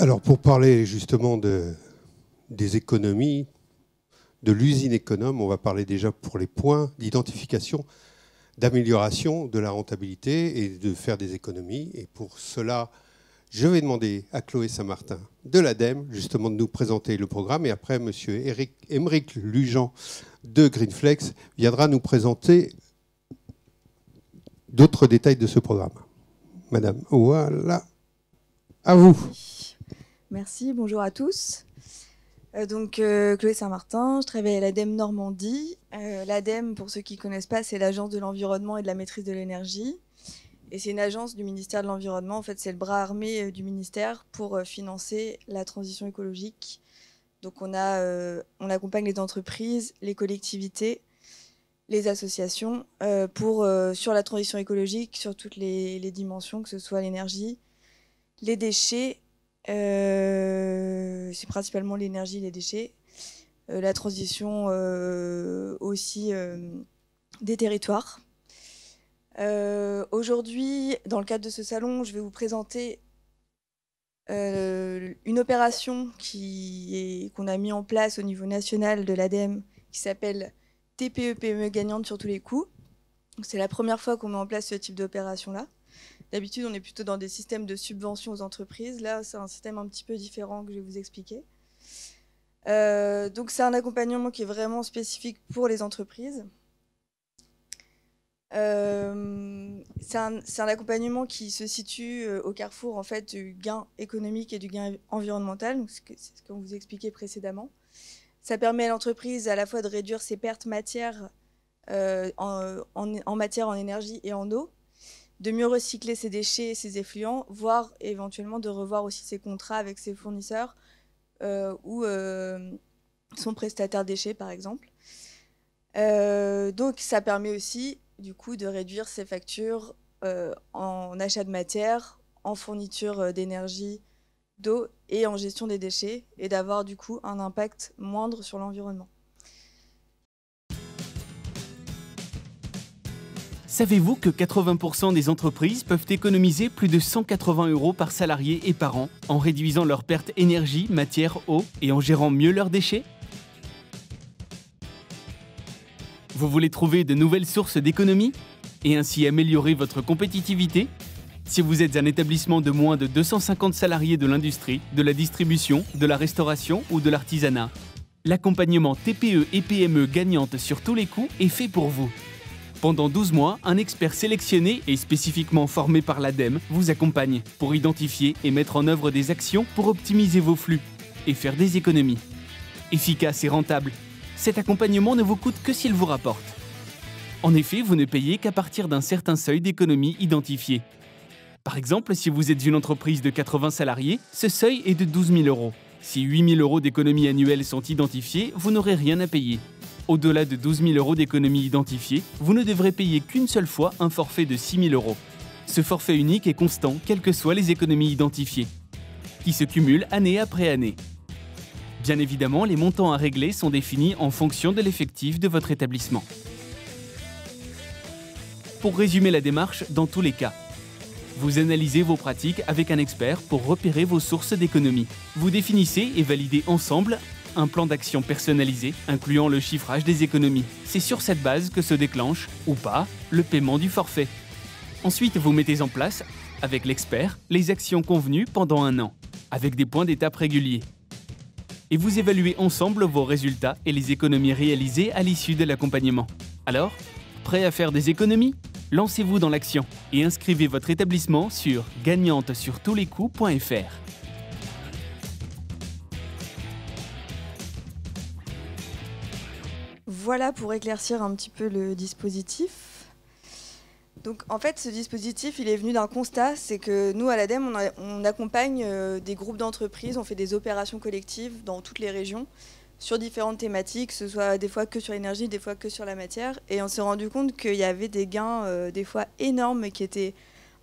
Alors, pour parler justement des économies, de l'usine économe, on va parler déjà pour les points d'identification, d'amélioration de la rentabilité et de faire des économies. Et pour cela, je vais demander à Chloé Saint-Martin de l'ADEME, justement, de nous présenter le programme. Et après, M. Émeric Lujan de Greenflex viendra nous présenter d'autres détails de ce programme. Madame, voilà, à vous. Merci, bonjour à tous. Chloé Saint-Martin, je travaille à l'ADEME Normandie. L'ADEME, pour ceux qui ne connaissent pas, c'est l'Agence de l'environnement et de la maîtrise de l'énergie. Et c'est une agence du ministère de l'Environnement. En fait, c'est le bras armé du ministère pour financer la transition écologique. Donc on accompagne les entreprises, les collectivités, les associations sur la transition écologique, sur toutes les dimensions, que ce soit l'énergie, les déchets, c'est principalement l'énergie et les déchets, la transition aussi des territoires. Aujourd'hui, dans le cadre de ce salon, je vais vous présenter une opération qu'on a mis en place au niveau national de l'ADEME qui s'appelle TPE-PME gagnante sur tous les coups. C'est la première fois qu'on met en place ce type d'opération-là. D'habitude, on est plutôt dans des systèmes de subventions aux entreprises. Là, c'est un système un petit peu différent que je vais vous expliquer. Donc, c'est un accompagnement qui est vraiment spécifique pour les entreprises. C'est un accompagnement qui se situe au carrefour en fait, du gain économique et du gain environnemental. C'est ce qu'on vous expliquait précédemment. Ça permet à l'entreprise à la fois de réduire ses pertes matières en matière, en énergie et en eau, de mieux recycler ses déchets et ses effluents, voire éventuellement de revoir aussi ses contrats avec ses fournisseurs ou son prestataire déchets, par exemple. Donc, ça permet aussi, du coup, de réduire ses factures en achat de matière, en fourniture d'énergie, d'eau et en gestion des déchets, et d'avoir, du coup, un impact moindre sur l'environnement. Savez-vous que 80% des entreprises peuvent économiser plus de 180 € par salarié et par an en réduisant leurs pertes énergie, matière, eau et en gérant mieux leurs déchets? Vous voulez trouver de nouvelles sources d'économie et ainsi améliorer votre compétitivité? Si vous êtes un établissement de moins de 250 salariés de l'industrie, de la distribution, de la restauration ou de l'artisanat, l'accompagnement TPE et PME gagnante sur tous les coups est fait pour vous. Pendant 12 mois, un expert sélectionné et spécifiquement formé par l'ADEME vous accompagne pour identifier et mettre en œuvre des actions pour optimiser vos flux et faire des économies. Efficace et rentable, cet accompagnement ne vous coûte que s'il vous rapporte. En effet, vous ne payez qu'à partir d'un certain seuil d'économie identifié. Par exemple, si vous êtes une entreprise de 80 salariés, ce seuil est de 12 000 €. Si 8 000 € d'économies annuelles sont identifiées, vous n'aurez rien à payer. Au-delà de 12 000 € d'économies identifiées, vous ne devrez payer qu'une seule fois un forfait de 6 000 €. Ce forfait unique est constant, quelles que soient les économies identifiées, qui se cumulent année après année. Bien évidemment, les montants à régler sont définis en fonction de l'effectif de votre établissement. Pour résumer la démarche, dans tous les cas, vous analysez vos pratiques avec un expert pour repérer vos sources d'économie. Vous définissez et validez ensemble un plan d'action personnalisé, incluant le chiffrage des économies. C'est sur cette base que se déclenche, ou pas, le paiement du forfait. Ensuite, vous mettez en place, avec l'expert, les actions convenues pendant 1 an, avec des points d'étape réguliers. Et vous évaluez ensemble vos résultats et les économies réalisées à l'issue de l'accompagnement. Alors, prêt à faire des économies? Lancez-vous dans l'action et inscrivez votre établissement sur gagnantesurtouslescoups.fr. Voilà pour éclaircir un petit peu le dispositif. Donc en fait, ce dispositif, il est venu d'un constat, c'est que nous, à l'ADEME, on accompagne des groupes d'entreprises, on fait des opérations collectives dans toutes les régions sur différentes thématiques, que ce soit des fois que sur l'énergie, des fois que sur la matière. Et on s'est rendu compte qu'il y avait des gains des fois énormes qui étaient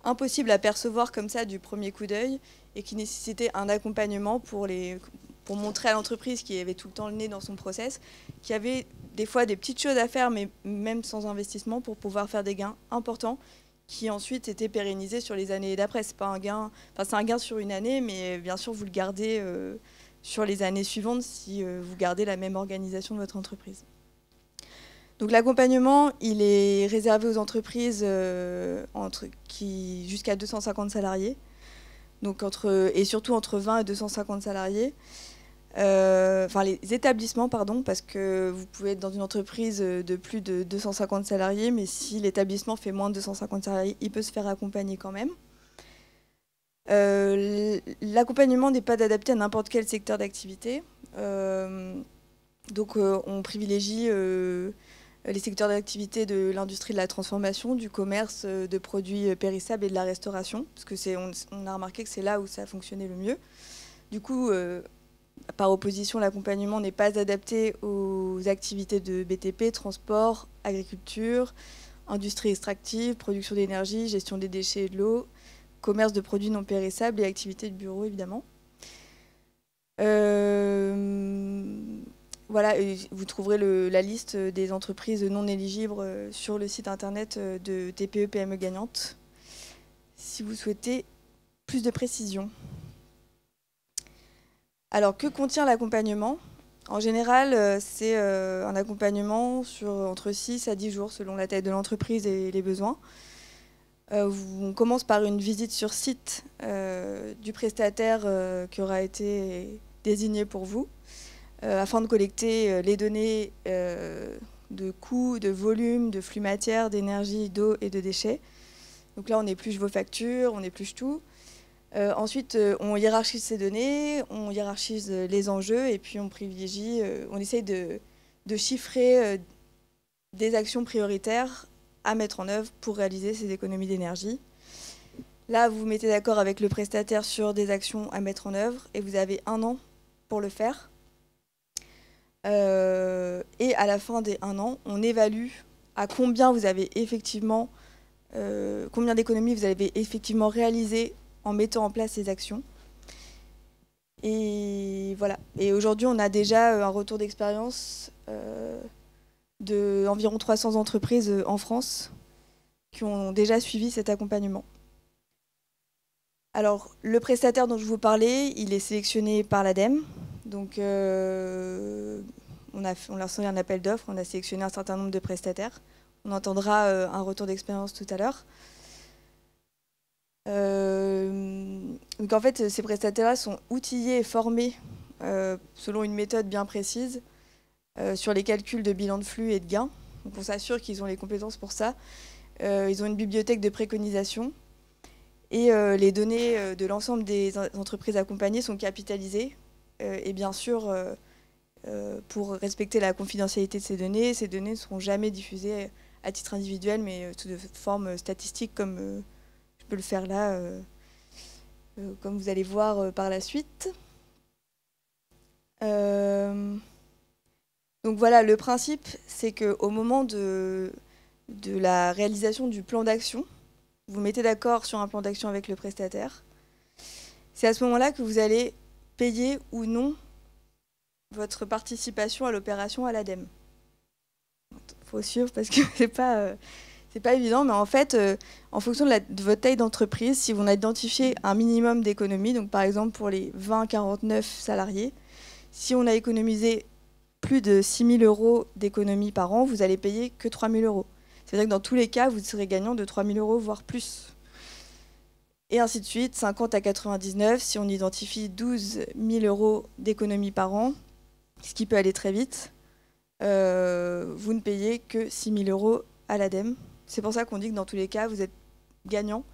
impossibles à percevoir comme ça du premier coup d'œil et qui nécessitaient un accompagnement pour montrer à l'entreprise qui avait tout le temps le nez dans son process, qu'il y avait des fois des petites choses à faire, mais même sans investissement, pour pouvoir faire des gains importants qui ensuite était pérennisé sur les années d'après. C'est pas un gain, enfin c'est un gain sur une année, mais bien sûr vous le gardez sur les années suivantes si vous gardez la même organisation de votre entreprise. Donc l'accompagnement, il est réservé aux entreprises jusqu'à 250 salariés, donc et surtout entre 20 et 250 salariés. Enfin les établissements, pardon, parce que vous pouvez être dans une entreprise de plus de 250 salariés, mais si l'établissement fait moins de 250 salariés, il peut se faire accompagner quand même. L'accompagnement n'est pas adapté à n'importe quel secteur d'activité. Donc on privilégie les secteurs d'activité de l'industrie de la transformation, du commerce de produits périssables et de la restauration, parce que on a remarqué que c'est là où ça a fonctionné le mieux. Du coup, par opposition, l'accompagnement n'est pas adapté aux activités de BTP, transport, agriculture, industrie extractive, production d'énergie, gestion des déchets et de l'eau, commerce de produits non périssables et activités de bureau, évidemment. Voilà, vous trouverez la liste des entreprises non éligibles sur le site internet de TPE-PME gagnantes, si vous souhaitez plus de précision. Alors, que contient l'accompagnement ? En général, c'est un accompagnement entre 6 à 10 jours, selon la taille de l'entreprise et les besoins. On commence par une visite sur site du prestataire qui aura été désigné pour vous, afin de collecter les données de coûts, de volume, de flux matière, d'énergie, d'eau et de déchets. Donc là, on épluche vos factures, on épluche tout. Ensuite, on hiérarchise ces données, on hiérarchise les enjeux et puis on privilégie, on essaye de chiffrer des actions prioritaires à mettre en œuvre pour réaliser ces économies d'énergie. Là, vous vous mettez d'accord avec le prestataire sur des actions à mettre en œuvre et vous avez 1 an pour le faire. Et à la fin des 1 an, on évalue à combien vous avez effectivement, combien d'économies vous avez effectivement réalisées en mettant en place ces actions. Et voilà. Et aujourd'hui, on a déjà un retour d'expérience d'environ 300 entreprises en France qui ont déjà suivi cet accompagnement. Alors, le prestataire dont je vous parlais, il est sélectionné par l'ADEME. Donc, on a lancé un appel d'offres, on a sélectionné un certain nombre de prestataires. On entendra un retour d'expérience tout à l'heure. Donc en fait, ces prestataires-là sont outillés et formés selon une méthode bien précise sur les calculs de bilan de flux et de gains. Donc on s'assure qu'ils ont les compétences pour ça. Ils ont une bibliothèque de préconisation et les données de l'ensemble des entreprises accompagnées sont capitalisées. Et bien sûr, pour respecter la confidentialité de ces données ne seront jamais diffusées à titre individuel, mais sous de forme statistique comme je peux le faire là, comme vous allez voir par la suite. Donc voilà, le principe, c'est qu'au moment de la réalisation du plan d'action, vous mettez d'accord sur un plan d'action avec le prestataire. C'est à ce moment-là que vous allez payer ou non votre participation à l'opération à l'ADEME. Il faut suivre parce que c'est pas évident, mais en fait, en fonction de votre taille d'entreprise, si on a identifié un minimum d'économies, donc par exemple pour les 20-49 salariés, si on a économisé plus de 6 000 € d'économies par an, vous allez payer que 3 000 €. C'est-à-dire que dans tous les cas, vous serez gagnant de 3 000 €, voire plus. Et ainsi de suite, 50 à 99, si on identifie 12 000 € d'économies par an, ce qui peut aller très vite, vous ne payez que 6 000 € à l'ADEME. C'est pour ça qu'on dit que dans tous les cas, vous êtes gagnant.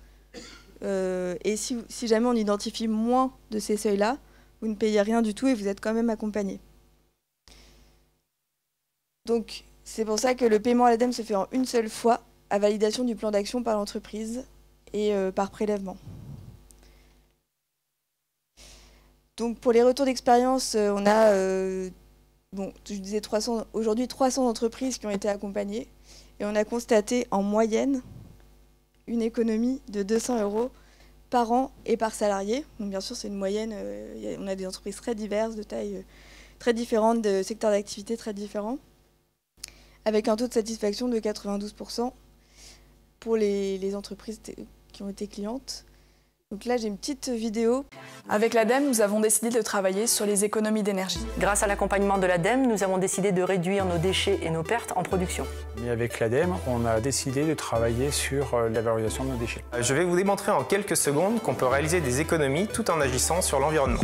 Et si jamais on identifie moins de ces seuils-là, vous ne payez rien du tout et vous êtes quand même accompagné. Donc, c'est pour ça que le paiement à l'ADEME se fait en une seule fois, à validation du plan d'action par l'entreprise et par prélèvement. Donc, pour les retours d'expérience, on a, bon, je disais aujourd'hui 300 entreprises qui ont été accompagnées. Et on a constaté en moyenne une économie de 200 € par an et par salarié. Donc bien sûr, c'est une moyenne. On a des entreprises très diverses, de tailles très différentes, de secteurs d'activité très différents, avec un taux de satisfaction de 92% pour les entreprises qui ont été clientes. Donc là, j'ai une petite vidéo. Avec l'ADEME, nous avons décidé de travailler sur les économies d'énergie. Grâce à l'accompagnement de l'ADEME, nous avons décidé de réduire nos déchets et nos pertes en production. Et avec l'ADEME, on a décidé de travailler sur la valorisation de nos déchets. Je vais vous démontrer en quelques secondes qu'on peut réaliser des économies tout en agissant sur l'environnement.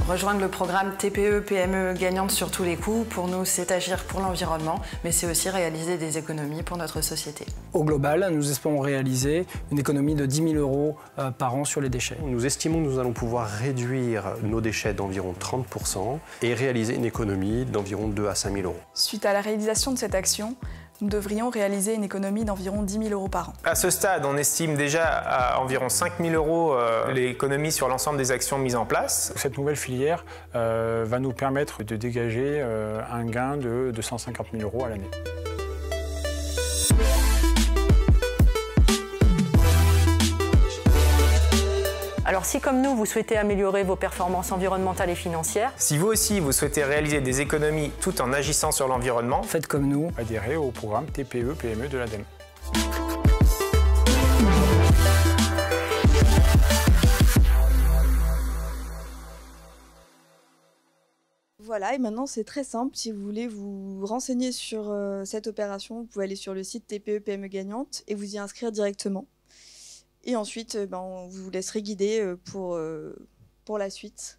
Rejoindre le programme TPE-PME gagnante sur tous les coups, pour nous, c'est agir pour l'environnement, mais c'est aussi réaliser des économies pour notre société. Au global, nous espérons réaliser une économie de 10 000 € par an sur les déchets. Nous estimons que nous allons pouvoir réduire nos déchets d'environ 30% et réaliser une économie d'environ 2 à 5 000 €. Suite à la réalisation de cette action, nous devrions réaliser une économie d'environ 10 000 € par an. À ce stade, on estime déjà à environ 5 000 € l'économie sur l'ensemble des actions mises en place. Cette nouvelle filière va nous permettre de dégager un gain de 250 000 € à l'année. Alors si comme nous, vous souhaitez améliorer vos performances environnementales et financières, Si vous aussi, vous souhaitez réaliser des économies tout en agissant sur l'environnement, Faites comme nous. Adhérer au programme TPE-PME de l'ADEME. Voilà, et maintenant c'est très simple. Si vous voulez vous renseigner sur cette opération, vous pouvez aller sur le site TPE-PME gagnante et vous y inscrire directement. Et ensuite, on vous laisserez guider pour la suite.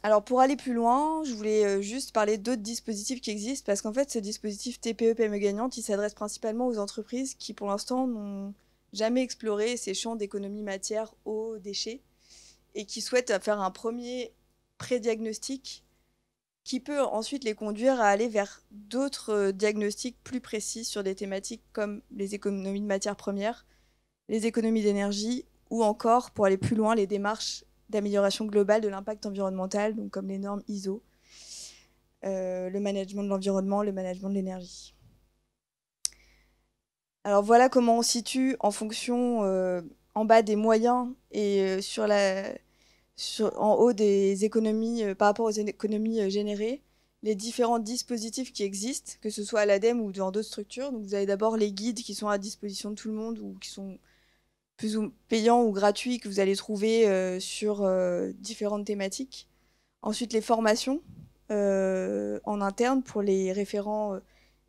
Alors pour aller plus loin, je voulais juste parler d'autres dispositifs qui existent, parce qu'en fait ce dispositif TPE-PME gagnante, il s'adresse principalement aux entreprises qui pour l'instant n'ont jamais exploré ces champs d'économie matière, eau, déchets, et qui souhaitent faire un premier pré-diagnostic qui peut ensuite les conduire à aller vers d'autres diagnostics plus précis sur des thématiques comme les économies de matières premières, les économies d'énergie, ou encore, pour aller plus loin, les démarches d'amélioration globale de l'impact environnemental, donc comme les normes ISO, le management de l'environnement, le management de l'énergie. Alors voilà comment on situe en fonction, en bas des moyens et en haut des économies, par rapport aux économies générées, les différents dispositifs qui existent, que ce soit à l'ADEME ou dans d'autres structures. Donc vous avez d'abord les guides qui sont à disposition de tout le monde ou qui sont plus ou payants ou gratuits, que vous allez trouver sur différentes thématiques. Ensuite, les formations en interne pour les référents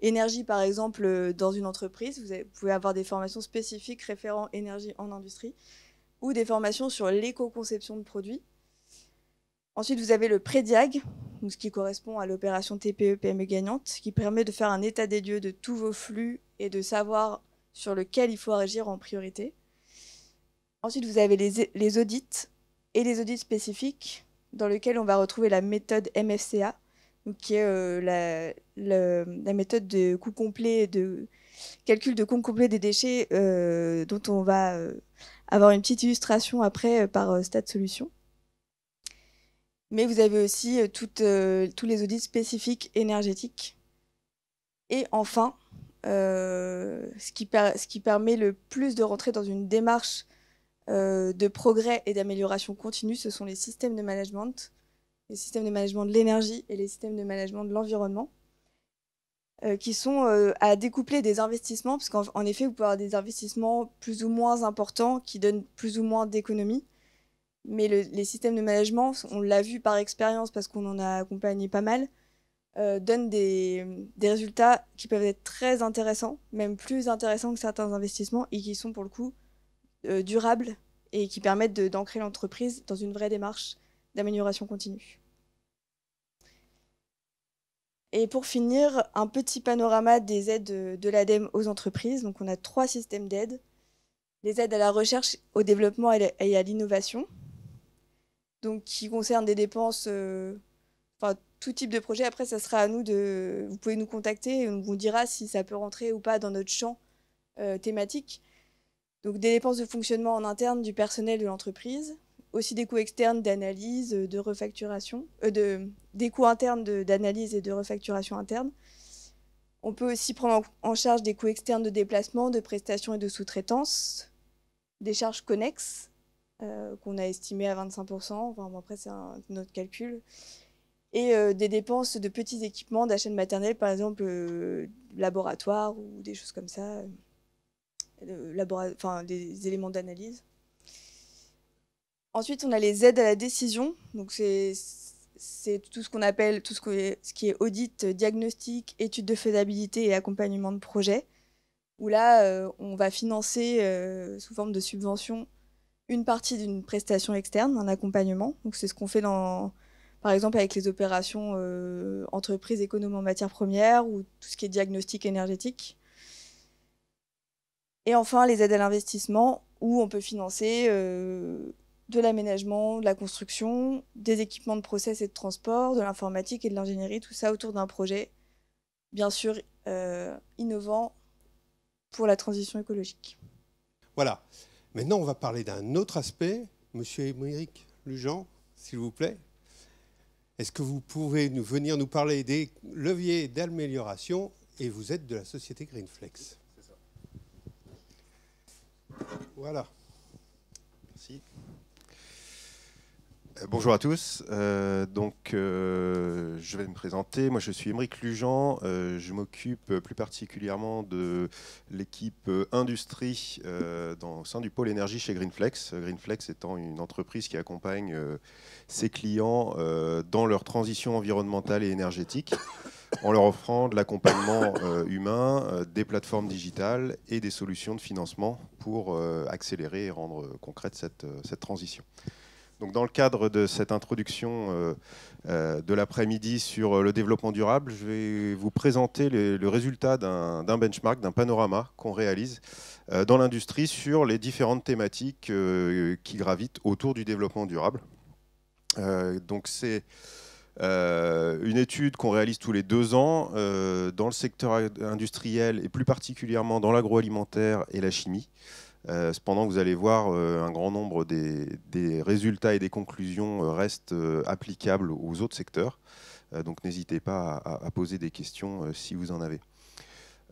énergie, par exemple, dans une entreprise. Vous pouvez avoir des formations spécifiques référents énergie en industrie, ou des formations sur l'éco-conception de produits. Ensuite, vous avez le pré-diag, ce qui correspond à l'opération TPE-PME gagnante, qui permet de faire un état des lieux de tous vos flux et de savoir sur lequel il faut agir en priorité. Ensuite, vous avez les audits et les audits spécifiques, dans lesquels on va retrouver la méthode MFCA, donc qui est la méthode de coût complet, de calcul de coût complet des déchets, dont on va avoir une petite illustration après par Stat Solutions. Mais vous avez aussi tous les audits spécifiques énergétiques. Et enfin, ce qui permet le plus de rentrer dans une démarche de progrès et d'amélioration continue, ce sont les systèmes de management de l'énergie et les systèmes de management de l'environnement, qui sont à découpler des investissements, parce qu'en effet, vous pouvez avoir des investissements plus ou moins importants qui donnent plus ou moins d'économies. Mais les systèmes de management, on l'a vu par expérience parce qu'on en a accompagné pas mal, donnent des résultats qui peuvent être très intéressants, même plus intéressants que certains investissements, et qui sont pour le coup durables et qui permettent d'ancrer l'entreprise dans une vraie démarche d'amélioration continue. Et pour finir, un petit panorama des aides de l'ADEME aux entreprises. Donc on a 3 systèmes d'aides. Les aides à la recherche, au développement et à l'innovation, donc qui concernent des dépenses, tout type de projet. Après, ça sera à nous vous pouvez nous contacter et on vous dira si ça peut rentrer ou pas dans notre champ thématique. Donc des dépenses de fonctionnement en interne du personnel de l'entreprise, aussi des coûts externes d'analyse, de refacturation, des coûts internes d'analyse et de refacturation interne. On peut aussi prendre en charge des coûts externes de déplacement, de prestations et de sous-traitance, des charges connexes, qu'on a estimées à 25%, après c'est notre calcul, et des dépenses de petits équipements d'achat de matériel, par exemple laboratoire ou des choses comme ça, des éléments d'analyse. Ensuite, on a les aides à la décision. Donc, c'est tout ce qu'on appelle ce qui est audit, diagnostic, étude de faisabilité et accompagnement de projet. Où là, on va financer sous forme de subvention une partie d'une prestation externe, un accompagnement. Donc, c'est ce qu'on fait par exemple avec les opérations entreprises économes en matières premières ou tout ce qui est diagnostic énergétique. Et enfin, les aides à l'investissement où on peut financer de l'aménagement, de la construction, des équipements de process et de transport, de l'informatique et de l'ingénierie, tout ça autour d'un projet, bien sûr, innovant pour la transition écologique. Voilà. Maintenant, on va parler d'un autre aspect. Monsieur Émeric Lujan, s'il vous plaît. Est-ce que vous pouvez venir nous parler des leviers d'amélioration? Et vous êtes de la société Greenflex. C'est ça. Voilà. Merci. Bonjour à tous. Je vais me présenter. Moi, je suis Émeric Lujan. Je m'occupe plus particulièrement de l'équipe industrie au sein du pôle énergie chez Greenflex. Greenflex étant une entreprise qui accompagne ses clients dans leur transition environnementale et énergétique en leur offrant de l'accompagnement humain, des plateformes digitales et des solutions de financement pour accélérer et rendre concrète cette transition. Donc, dans le cadre de cette introduction de l'après-midi sur le développement durable, je vais vous présenter le résultat d'un benchmark, d'un panorama qu'on réalise dans l'industrie sur les différentes thématiques qui gravitent autour du développement durable. Donc, c'est une étude qu'on réalise tous les 2 ans dans le secteur industriel et plus particulièrement dans l'agroalimentaire et la chimie. Cependant, vous allez voir, un grand nombre des résultats et des conclusions restent applicables aux autres secteurs. Donc, n'hésitez pas à poser des questions si vous en avez.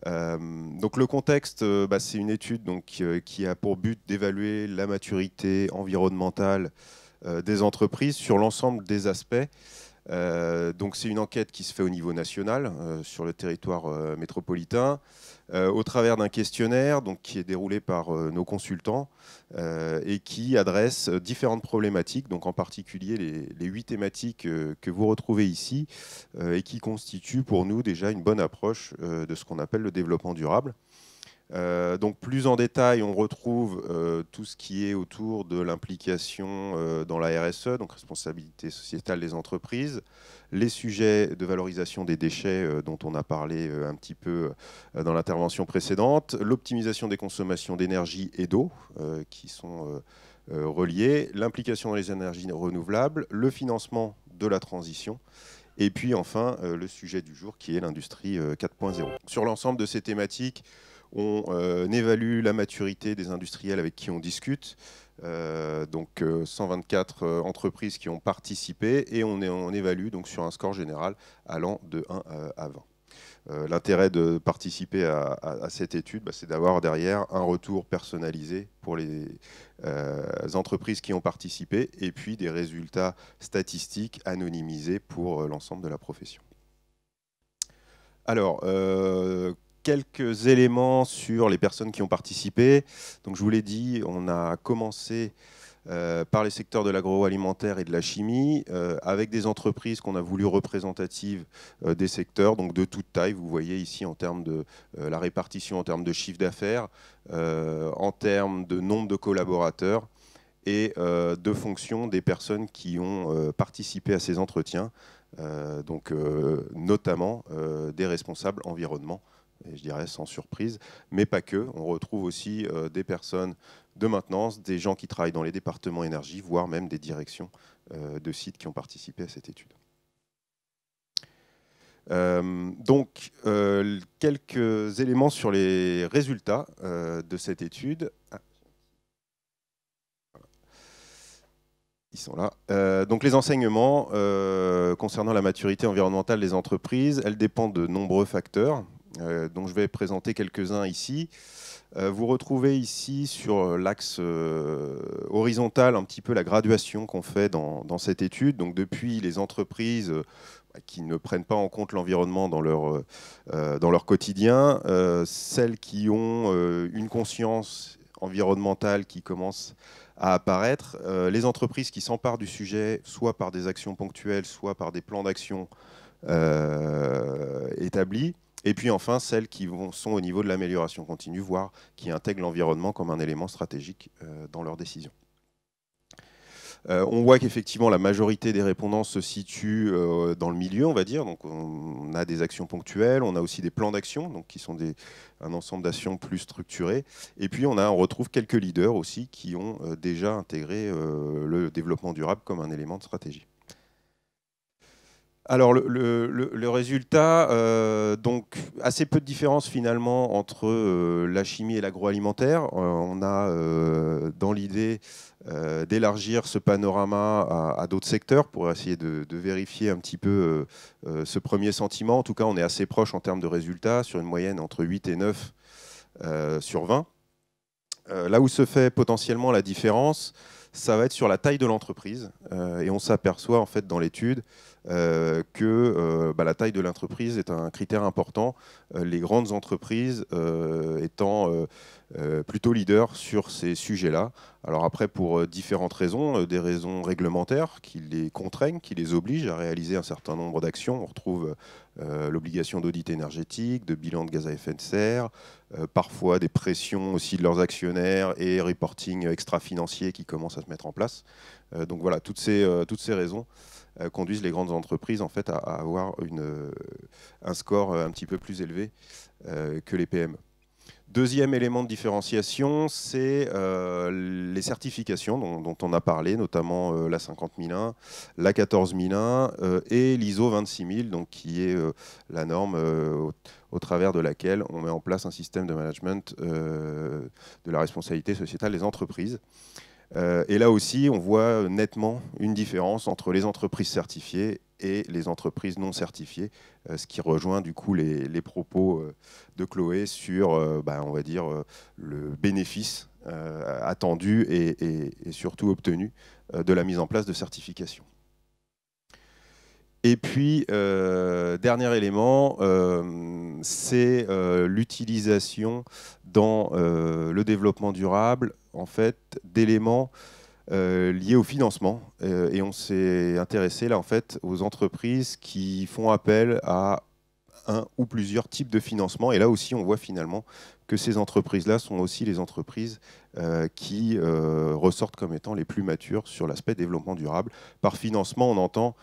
Donc, le contexte, c'est une étude qui a pour but d'évaluer la maturité environnementale des entreprises sur l'ensemble des aspects. Donc, c'est une enquête qui se fait au niveau national, sur le territoire métropolitain, au travers d'un questionnaire qui est déroulé par nos consultants et qui adresse différentes problématiques, donc en particulier les 8 thématiques que vous retrouvez ici et qui constituent pour nous déjà une bonne approche de ce qu'on appelle le développement durable. Donc plus en détail, on retrouve tout ce qui est autour de l'implication dans la RSE, donc responsabilité sociétale des entreprises, les sujets de valorisation des déchets dont on a parlé un petit peu dans l'intervention précédente, l'optimisation des consommations d'énergie et d'eau qui sont reliées, l'implication dans les énergies renouvelables, le financement de la transition, et puis enfin le sujet du jour qui est l'industrie 4.0. Sur l'ensemble de ces thématiques, on évalue la maturité des industriels avec qui on discute, donc 124 entreprises qui ont participé et on évalue donc sur un score général allant de 1 à 20. L'intérêt de participer à cette étude, c'est d'avoir derrière un retour personnalisé pour les entreprises qui ont participé et puis des résultats statistiques anonymisés pour l'ensemble de la profession. Alors, quelques éléments sur les personnes qui ont participé. Donc, je vous l'ai dit, on a commencé par les secteurs de l'agroalimentaire et de la chimie, avec des entreprises qu'on a voulu représentatives des secteurs, donc de toute taille. Vous voyez ici en termes de la répartition, en termes de chiffre d'affaires, en termes de nombre de collaborateurs et de fonction des personnes qui ont participé à ces entretiens, notamment des responsables environnement. Et je dirais sans surprise, mais pas que. On retrouve aussi des personnes de maintenance, des gens qui travaillent dans les départements énergie, voire même des directions de sites qui ont participé à cette étude. Quelques éléments sur les résultats de cette étude. Ils sont là. Donc les enseignements concernant la maturité environnementale des entreprises, elles dépendent de nombreux facteurs. Donc je vais présenter quelques-uns ici. Vous retrouvez ici sur l'axe horizontal un petit peu la graduation qu'on fait dans cette étude. Donc depuis les entreprises qui ne prennent pas en compte l'environnement dans leur quotidien, celles qui ont une conscience environnementale qui commence à apparaître, les entreprises qui s'emparent du sujet, soit par des actions ponctuelles, soit par des plans d'action établis, et puis enfin celles qui sont au niveau de l'amélioration continue, voire qui intègrent l'environnement comme un élément stratégique dans leurs décisions. On voit qu'effectivement la majorité des répondants se situent dans le milieu, on va dire. Donc on a des actions ponctuelles, on a aussi des plans d'action, donc qui sont un ensemble d'actions plus structurées. Et puis on retrouve quelques leaders aussi qui ont déjà intégré le développement durable comme un élément de stratégie. Alors le résultat, donc assez peu de différence finalement entre la chimie et l'agroalimentaire. On a dans l'idée d'élargir ce panorama à d'autres secteurs pour essayer de vérifier un petit peu ce premier sentiment. En tout cas, on est assez proche en termes de résultats, sur une moyenne entre 8 et 9 sur 20. Là où se fait potentiellement la différence, ça va être sur la taille de l'entreprise. Et on s'aperçoit en fait dans l'étude que la taille de l'entreprise est un critère important, les grandes entreprises étant plutôt leaders sur ces sujets-là. Alors après, pour différentes raisons, des raisons réglementaires qui les contraignent, qui les obligent à réaliser un certain nombre d'actions. On retrouve l'obligation d'audit énergétique, de bilan de gaz à effet de serre, parfois des pressions aussi de leurs actionnaires et reporting extra-financier qui commencent à se mettre en place. Donc voilà, toutes ces raisons conduisent les grandes entreprises en fait, à avoir un score un petit peu plus élevé que les PME. Deuxième élément de différenciation, c'est les certifications dont on a parlé, notamment la 50001, la 14001 et l'ISO 26000, donc, qui est la norme au travers de laquelle on met en place un système de management de la responsabilité sociétale des entreprises. Et là aussi, on voit nettement une différence entre les entreprises certifiées et les entreprises non certifiées, ce qui rejoint du coup les propos de Chloé sur on va dire, le bénéfice attendu et surtout obtenu de la mise en place de certification. Et puis, dernier élément, c'est l'utilisation dans le développement durable en fait, d'éléments liés au financement. Et on s'est intéressé là, en fait, aux entreprises qui font appel à un ou plusieurs types de financement. Et là aussi, on voit finalement que ces entreprises-là sont aussi les entreprises qui ressortent comme étant les plus matures sur l'aspect développement durable. Par financement, on entend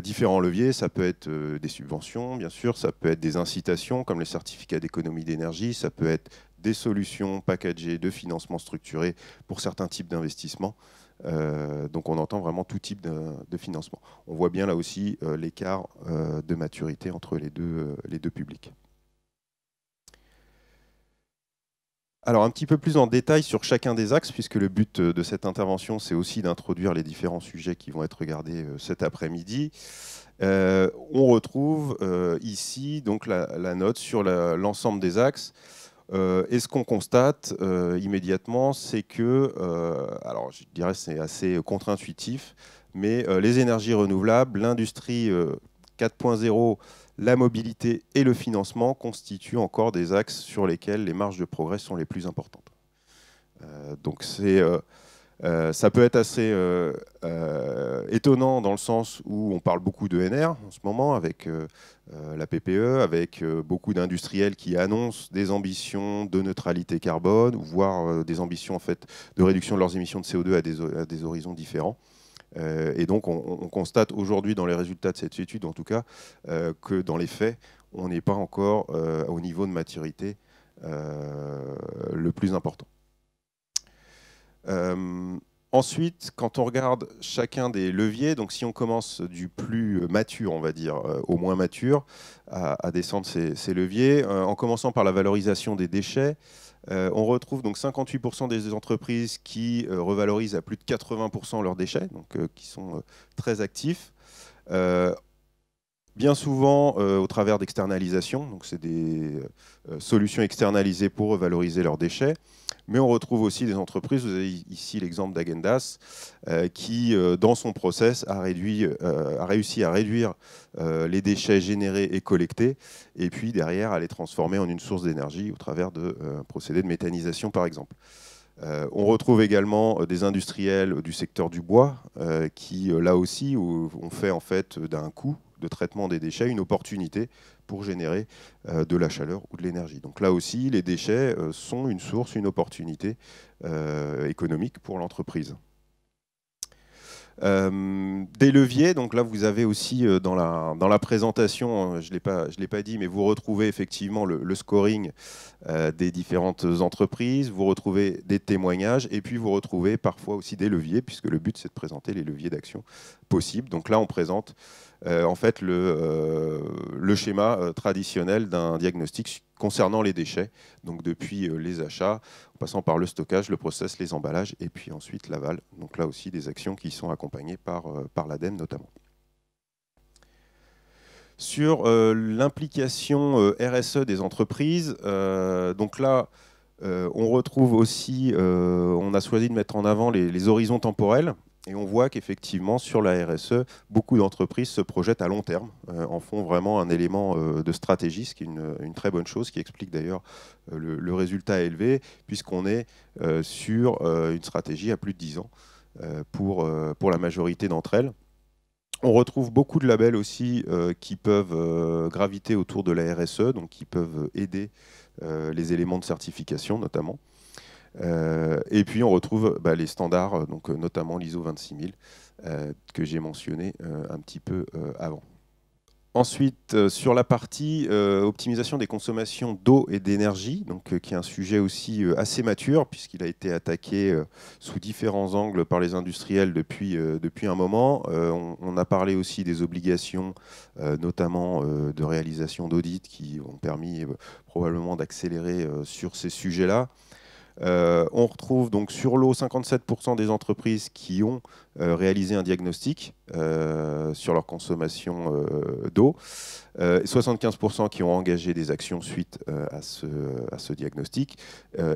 différents leviers. Ça peut être des subventions, bien sûr, ça peut être des incitations comme les certificats d'économie d'énergie, ça peut être des solutions packagées de financement structuré pour certains types d'investissements. Donc on entend vraiment tout type de financement. On voit bien là aussi l'écart de maturité entre les deux publics. Alors un petit peu plus en détail sur chacun des axes, puisque le but de cette intervention, c'est aussi d'introduire les différents sujets qui vont être regardés cet après-midi. On retrouve ici donc la note sur l'ensemble des axes. Et ce qu'on constate immédiatement, c'est que, alors je dirais que c'est assez contre-intuitif, mais les énergies renouvelables, l'industrie 4.0, la mobilité et le financement constituent encore des axes sur lesquels les marges de progrès sont les plus importantes. Donc ça peut être assez étonnant dans le sens où on parle beaucoup d'ENR en ce moment avec la PPE, avec beaucoup d'industriels qui annoncent des ambitions de neutralité carbone, voire des ambitions en fait, de réduction de leurs émissions de CO2 à des horizons différents. Et donc on constate aujourd'hui dans les résultats de cette étude en tout cas que dans les faits on n'est pas encore au niveau de maturité le plus important. Ensuite, quand on regarde chacun des leviers, donc si on commence du plus mature, on va dire, au moins mature, à descendre ces leviers, en commençant par la valorisation des déchets, on retrouve donc 58% des entreprises qui revalorisent à plus de 80% leurs déchets, donc qui sont très actifs. Bien souvent au travers d'externalisation, donc c'est des solutions externalisées pour revaloriser leurs déchets. Mais on retrouve aussi des entreprises, vous avez ici l'exemple d'Agendas, qui, dans son process, a réussi à réduire les déchets générés et collectés, et puis derrière à les transformer en une source d'énergie au travers de procédés de méthanisation, par exemple. On retrouve également des industriels du secteur du bois qui, là aussi, ont fait en fait d'un coût de traitement des déchets une opportunité pour générer de la chaleur ou de l'énergie. Donc là aussi, les déchets sont une source, une opportunité économique pour l'entreprise. Des leviers, donc là vous avez aussi dans la présentation, je l'ai pas dit, mais vous retrouvez effectivement le scoring des différentes entreprises, vous retrouvez des témoignages et puis vous retrouvez parfois aussi des leviers, puisque le but c'est de présenter les leviers d'action possibles. Donc là on présente en fait le schéma traditionnel d'un diagnostic concernant les déchets, donc depuis les achats, en passant par le stockage, le process, les emballages, et puis ensuite l'aval. Donc là aussi des actions qui sont accompagnées par l'ADEME notamment. Sur l'implication RSE des entreprises, donc là on retrouve aussi, on a choisi de mettre en avant les horizons temporels. Et on voit qu'effectivement, sur la RSE, beaucoup d'entreprises se projettent à long terme, en font vraiment un élément de stratégie, ce qui est une très bonne chose, qui explique d'ailleurs le résultat élevé, puisqu'on est sur une stratégie à plus de 10 ans pour la majorité d'entre elles. On retrouve beaucoup de labels aussi qui peuvent graviter autour de la RSE, donc qui peuvent aider les éléments de certification notamment. Et puis on retrouve les standards, donc, notamment l'ISO 26000 que j'ai mentionné un petit peu avant. Ensuite, sur la partie optimisation des consommations d'eau et d'énergie, donc, qui est un sujet aussi assez mature, puisqu'il a été attaqué sous différents angles par les industriels depuis un moment. On a parlé aussi des obligations, notamment de réalisation d'audits, qui ont permis probablement d'accélérer sur ces sujets-là. On retrouve donc sur l'eau 57% des entreprises qui ont réalisé un diagnostic sur leur consommation d'eau, 75% qui ont engagé des actions suite à ce diagnostic.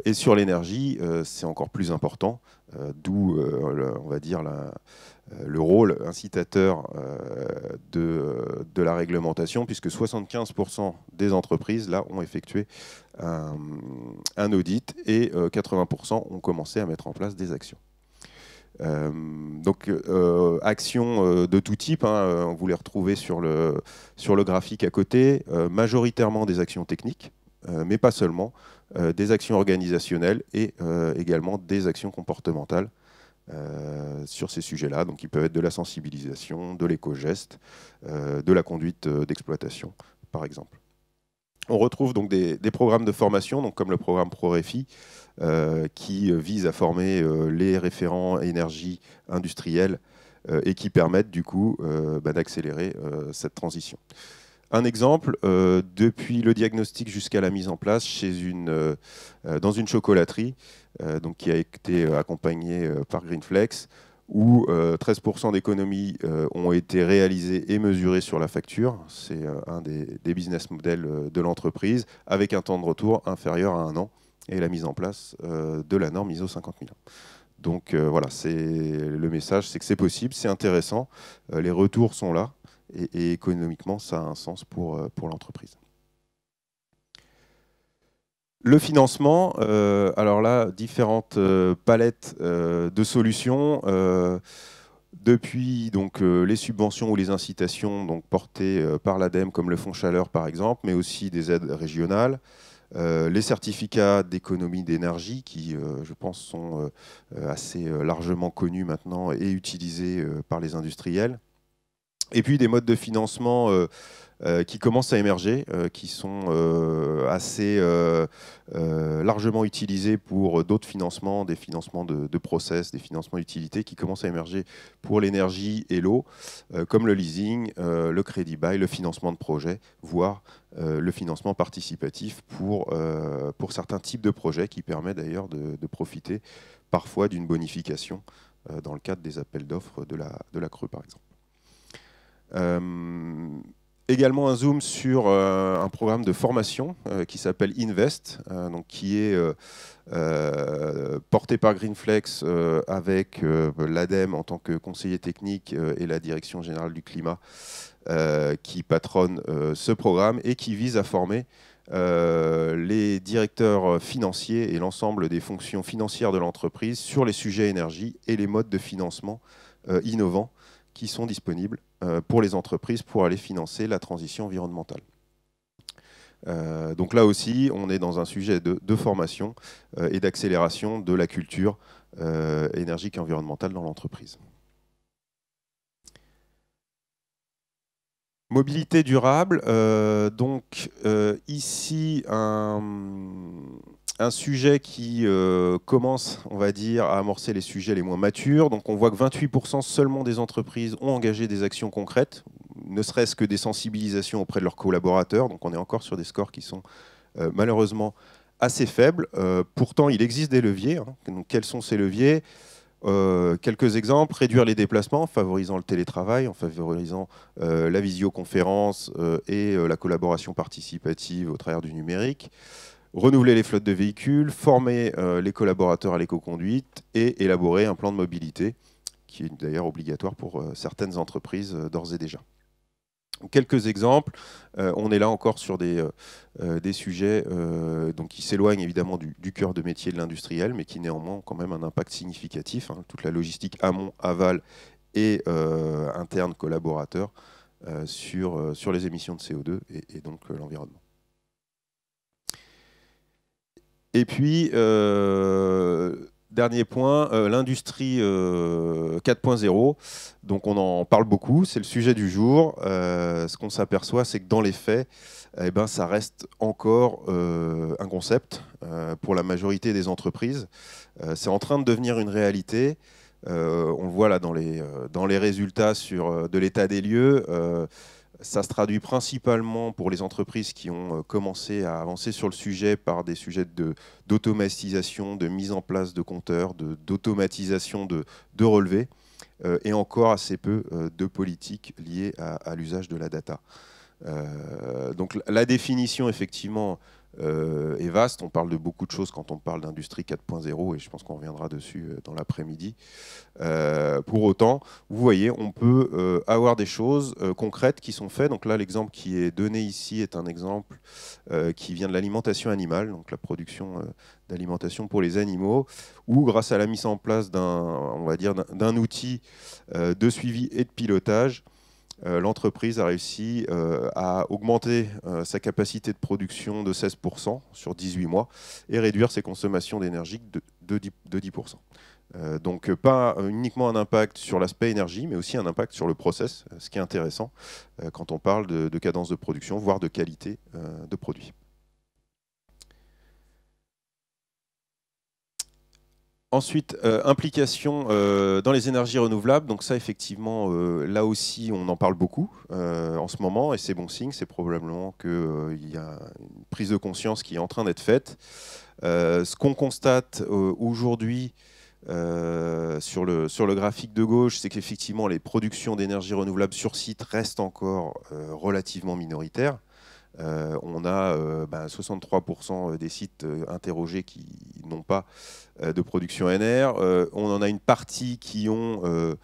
Et sur l'énergie, c'est encore plus important, d'où on va dire le rôle incitateur de la réglementation, puisque 75% des entreprises là, ont effectué un audit et 80% ont commencé à mettre en place des actions. Donc actions de tout type, hein, vous les retrouvez sur le graphique à côté, majoritairement des actions techniques, mais pas seulement, des actions organisationnelles et également des actions comportementales sur ces sujets-là. Donc ils peuvent être de la sensibilisation, de l'éco-geste, de la conduite d'exploitation, par exemple. On retrouve donc des programmes de formation, donc comme le programme ProRefi, qui vise à former les référents énergie industrielle et qui permettent du coup d'accélérer cette transition. Un exemple, depuis le diagnostic jusqu'à la mise en place dans une chocolaterie, donc qui a été accompagnée par Greenflex, où 13% d'économies ont été réalisées et mesurées sur la facture. C'est un des business models de l'entreprise, avec un temps de retour inférieur à 1 an et la mise en place de la norme ISO 50001. Donc voilà, le message, c'est que c'est possible, c'est intéressant, les retours sont là, et économiquement, ça a un sens pour l'entreprise. Le financement, alors là, différentes palettes de solutions. Depuis donc, les subventions ou les incitations donc, portées par l'ADEME, comme le Fonds Chaleur par exemple, mais aussi des aides régionales. Les certificats d'économie d'énergie qui, je pense, sont assez largement connus maintenant et utilisés par les industriels. Et puis des modes de financement qui commencent à émerger, qui sont assez largement utilisés pour d'autres financements, des financements de process, des financements d'utilité qui commencent à émerger pour l'énergie et l'eau, comme le leasing, le crédit bail, le financement de projets, voire le financement participatif pour certains types de projets qui permet d'ailleurs de profiter parfois d'une bonification dans le cadre des appels d'offres de la Creux par exemple. Également un zoom sur un programme de formation qui s'appelle Invest, donc qui est porté par Greenflex avec l'ADEME en tant que conseiller technique et la Direction générale du climat qui patronne ce programme et qui vise à former les directeurs financiers et l'ensemble des fonctions financières de l'entreprise sur les sujets énergie et les modes de financement innovants qui sont disponibles pour les entreprises pour aller financer la transition environnementale. Donc là aussi, on est dans un sujet de formation et d'accélération de la culture énergique et environnementale dans l'entreprise. Mobilité durable, ici un sujet qui commence, on va dire, à amorcer les sujets les moins matures. Donc on voit que 28% seulement des entreprises ont engagé des actions concrètes, ne serait-ce que des sensibilisations auprès de leurs collaborateurs. Donc on est encore sur des scores qui sont malheureusement assez faibles. Pourtant, il existe des leviers. Donc quels sont ces leviers ? Quelques exemples: réduire les déplacements en favorisant le télétravail, en favorisant la visioconférence et la collaboration participative au travers du numérique, renouveler les flottes de véhicules, former les collaborateurs à l'éco-conduite et élaborer un plan de mobilité qui est d'ailleurs obligatoire pour certaines entreprises d'ores et déjà. Quelques exemples, on est là encore sur des sujets donc qui s'éloignent évidemment du cœur de métier de l'industriel, mais qui néanmoins ont quand même un impact significatif. Toute la logistique amont, aval et interne collaborateur sur les émissions de CO2 et donc l'environnement. Et puis, dernier point, l'industrie 4.0. Donc on en parle beaucoup, c'est le sujet du jour. Ce qu'on s'aperçoit, c'est que dans les faits, ça reste encore un concept pour la majorité des entreprises. C'est en train de devenir une réalité. On le voit là dans les résultats de l'état des lieux. Ça se traduit principalement pour les entreprises qui ont commencé à avancer sur le sujet par des sujets d'automatisation, de mise en place de compteurs, d'automatisation de relevés, et encore assez peu de politiques liées à l'usage de la data. Donc la définition, effectivement, est vaste. On parle de beaucoup de choses quand on parle d'industrie 4.0 et je pense qu'on reviendra dessus dans l'après-midi. Pour autant, vous voyez, on peut avoir des choses concrètes qui sont faites. Donc là, l'exemple qui est donné ici est un exemple qui vient de l'alimentation animale, donc la production d'alimentation pour les animaux, où grâce à la mise en place d'un outil de suivi et de pilotage, l'entreprise a réussi à augmenter sa capacité de production de 16% sur 18 mois et réduire ses consommations d'énergie de 10%. Donc pas uniquement un impact sur l'aspect énergie, mais aussi un impact sur le process, ce qui est intéressant quand on parle de cadence de production, voire de qualité de produit. Ensuite, implication dans les énergies renouvelables. Donc ça, effectivement, là aussi, on en parle beaucoup en ce moment, et c'est bon signe. C'est probablement qu'il y a une prise de conscience qui est en train d'être faite. Ce qu'on constate aujourd'hui sur le graphique de gauche, c'est qu'effectivement, les productions d'énergie renouvelable sur site restent encore relativement minoritaires. On a 63% des sites interrogés qui n'ont pas de production NR. On en a une partie qui ont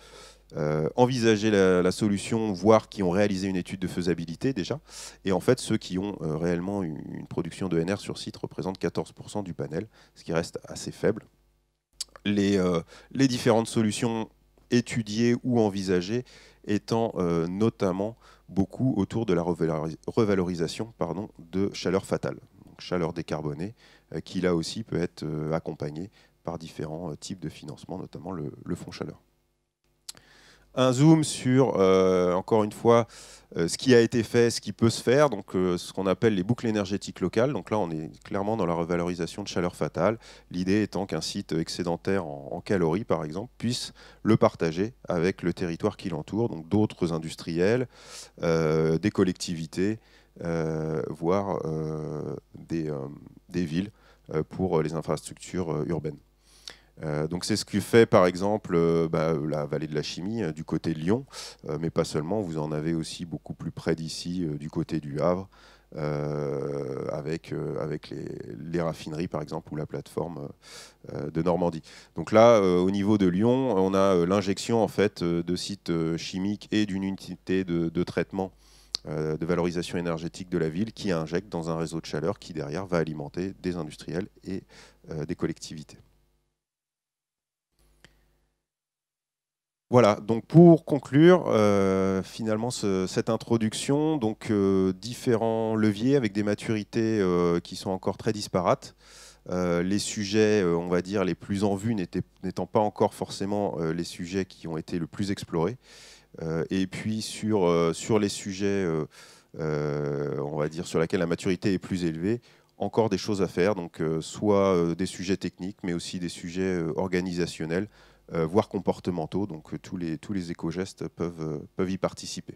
envisagé la solution, voire qui ont réalisé une étude de faisabilité déjà. Et en fait, ceux qui ont réellement une production de NR sur site représentent 14% du panel, ce qui reste assez faible. Les différentes solutions étudiées ou envisagées étant notamment beaucoup autour de la revalorisation de chaleur fatale, donc chaleur décarbonée, qui là aussi peut être accompagnée par différents types de financement, notamment le fonds chaleur. Un zoom sur, encore une fois, ce qui a été fait, ce qui peut se faire, donc ce qu'on appelle les boucles énergétiques locales. Donc là, on est clairement dans la revalorisation de chaleur fatale. L'idée étant qu'un site excédentaire en calories, par exemple, puisse le partager avec le territoire qui l'entoure, donc d'autres industriels, des collectivités, voire des villes pour les infrastructures urbaines. Donc c'est ce que fait par exemple la vallée de la Chimie du côté de Lyon, mais pas seulement, vous en avez aussi beaucoup plus près d'ici du côté du Havre, avec les raffineries par exemple ou la plateforme de Normandie. Donc là, au niveau de Lyon, on a l'injection en fait de sites chimiques et d'une unité de traitement de valorisation énergétique de la ville qui injecte dans un réseau de chaleur qui derrière va alimenter des industriels et des collectivités. Voilà, donc pour conclure, finalement, cette introduction, donc différents leviers avec des maturités qui sont encore très disparates. Les sujets, on va dire, les plus en vue n'étant pas encore forcément les sujets qui ont été le plus explorés. Et puis sur les sujets, on va dire, sur lesquels la maturité est plus élevée, encore des choses à faire, donc soit des sujets techniques, mais aussi des sujets organisationnels, voire comportementaux, donc tous les éco-gestes peuvent y participer.